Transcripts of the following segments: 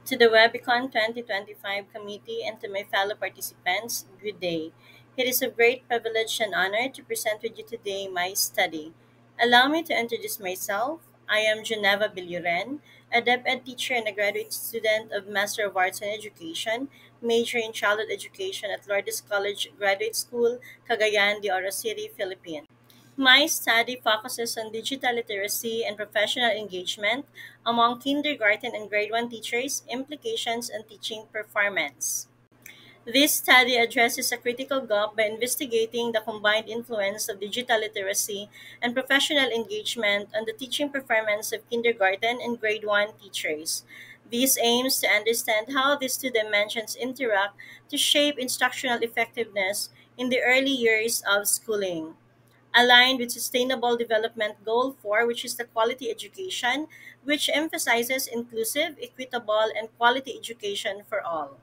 To the Webicon 2025 committee and to my fellow participants, good day. It is a great privilege and honor to present with you today my study. Allow me to introduce myself. I am Geneva Biluren, a DepEd teacher and a graduate student of Master of Arts in Education, major in Childhood Education at Lourdes College Graduate School, Cagayan de Oro City, Philippines. My study focuses on digital literacy and professional engagement among kindergarten and grade 1 teachers, implications, and teaching performance. This study addresses a critical gap by investigating the combined influence of digital literacy and professional engagement on the teaching performance of kindergarten and grade 1 teachers. This aims to understand how these two dimensions interact to shape instructional effectiveness in the early years of schooling aligned with Sustainable Development Goal 4, which is the quality education, which emphasizes inclusive, equitable, and quality education for all.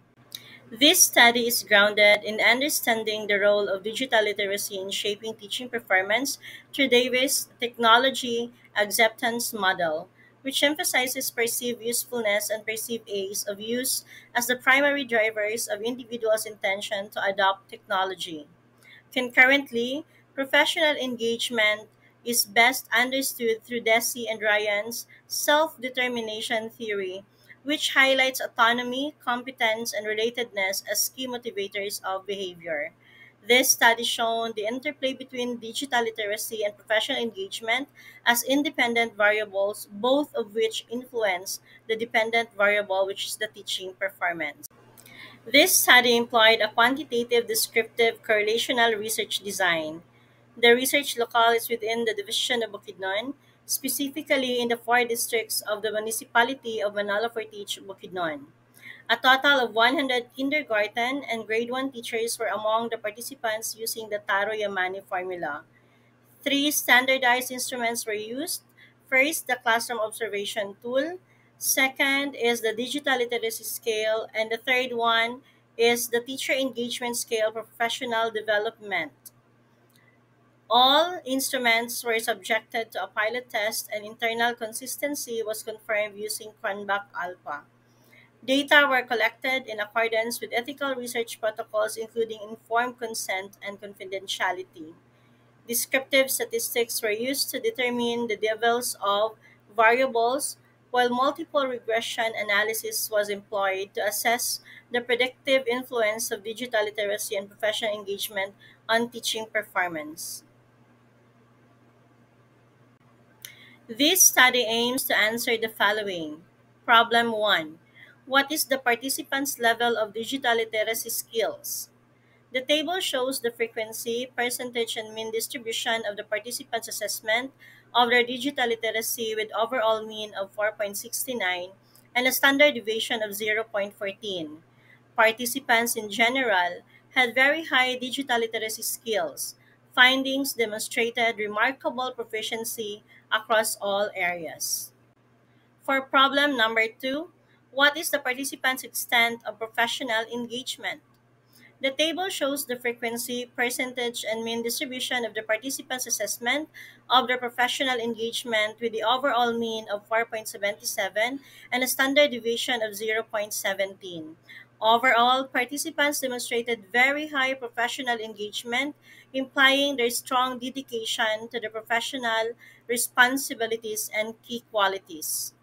This study is grounded in understanding the role of digital literacy in shaping teaching performance through Davis' technology acceptance model, which emphasizes perceived usefulness and perceived ease of use as the primary drivers of individuals' intention to adopt technology. Concurrently, professional engagement is best understood through Deci and Ryan's self determination theory, which highlights autonomy, competence, and relatedness as key motivators of behavior. This study shown the interplay between digital literacy and professional engagement as independent variables, both of which influence the dependent variable, which is the teaching performance. This study employed a quantitative descriptive correlational research design. The research locale is within the division of Bukidnon, specifically in the four districts of the municipality of Manalo Fortich, Bukidnon. A total of 100 kindergarten and grade 1 teachers were among the participants using the Taro Yamani formula. Three standardized instruments were used. First, the classroom observation tool. Second is the digital literacy scale. And the third one is the teacher engagement scale for professional development. All instruments were subjected to a pilot test and internal consistency was confirmed using Cranbach Alpha. Data were collected in accordance with ethical research protocols including informed consent and confidentiality. Descriptive statistics were used to determine the levels of variables, while multiple regression analysis was employed to assess the predictive influence of digital literacy and professional engagement on teaching performance. This study aims to answer the following. Problem 1. What is the participant's level of digital literacy skills? The table shows the frequency, percentage, and mean distribution of the participants' assessment of their digital literacy with overall mean of 4.69 and a standard deviation of 0.14. Participants in general had very high digital literacy skills. Findings demonstrated remarkable proficiency across all areas. For problem number 2, what is the participants' extent of professional engagement? The table shows the frequency, percentage, and mean distribution of the participants' assessment of their professional engagement with the overall mean of 4.77 and a standard deviation of 0.17. Overall, participants demonstrated very high professional engagement, implying their strong dedication to the professional responsibilities and key qualities.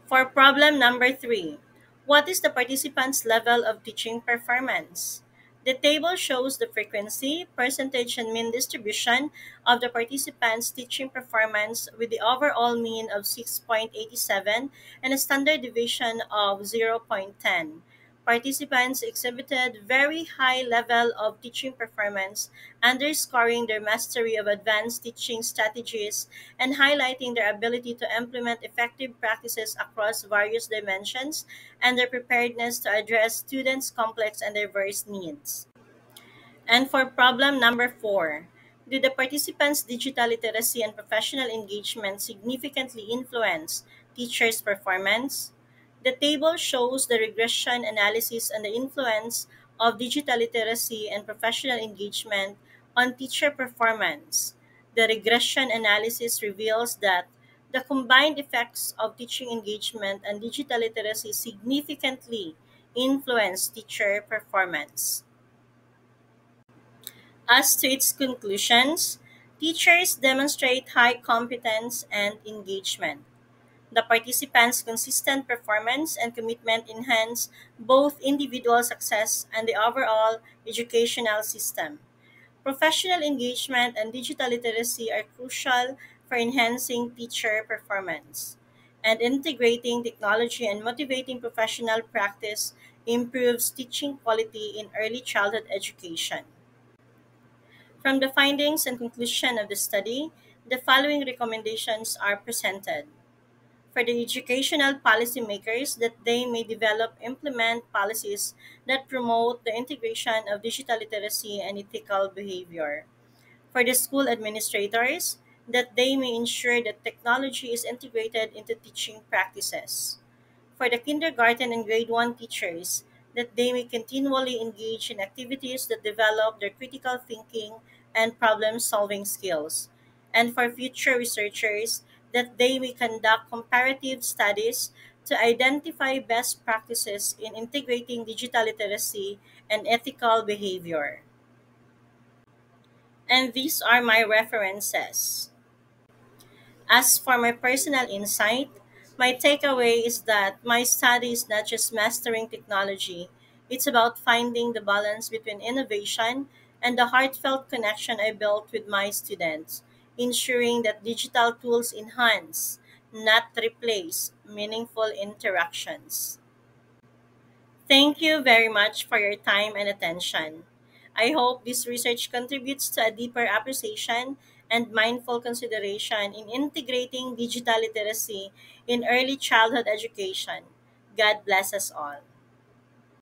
For problem number 3, what is the participant's level of teaching performance? The table shows the frequency, percentage, and mean distribution of the participants' teaching performance with the overall mean of 6.87 and a standard deviation of 0.10. Participants exhibited very high level of teaching performance, underscoring their mastery of advanced teaching strategies and highlighting their ability to implement effective practices across various dimensions and their preparedness to address students' complex and diverse needs. And for problem number 4, did the participants' digital literacy and professional engagement significantly influence teachers' performance? The table shows the regression analysis on the influence of digital literacy and professional engagement on teacher performance. The regression analysis reveals that The combined effects of teaching engagement and digital literacy significantly influence teacher performance. As to its conclusions, teachers demonstrate high competence and engagement. The participants' consistent performance and commitment enhance both individual success and the overall educational system. Professional engagement and digital literacy are crucial for enhancing teacher performance, and integrating technology and motivating professional practice improves teaching quality in early childhood education. From the findings and conclusion of the study, the following recommendations are presented for the educational policymakers that they may develop implement policies that promote the integration of digital literacy and ethical behavior. For the school administrators, that they may ensure that technology is integrated into teaching practices. For the kindergarten and grade 1 teachers, that they may continually engage in activities that develop their critical thinking and problem solving skills. And for future researchers, that they may conduct comparative studies to identify best practices in integrating digital literacy and ethical behavior. And these are my references. As for my personal insight, my takeaway is that my study is not just mastering technology, it's about finding the balance between innovation and the heartfelt connection I built with my students, ensuring that digital tools enhance, not replace, meaningful interactions. Thank you very much for your time and attention. I hope this research contributes to a deeper appreciation and mindful consideration in integrating digital literacy in early childhood education. God bless us all.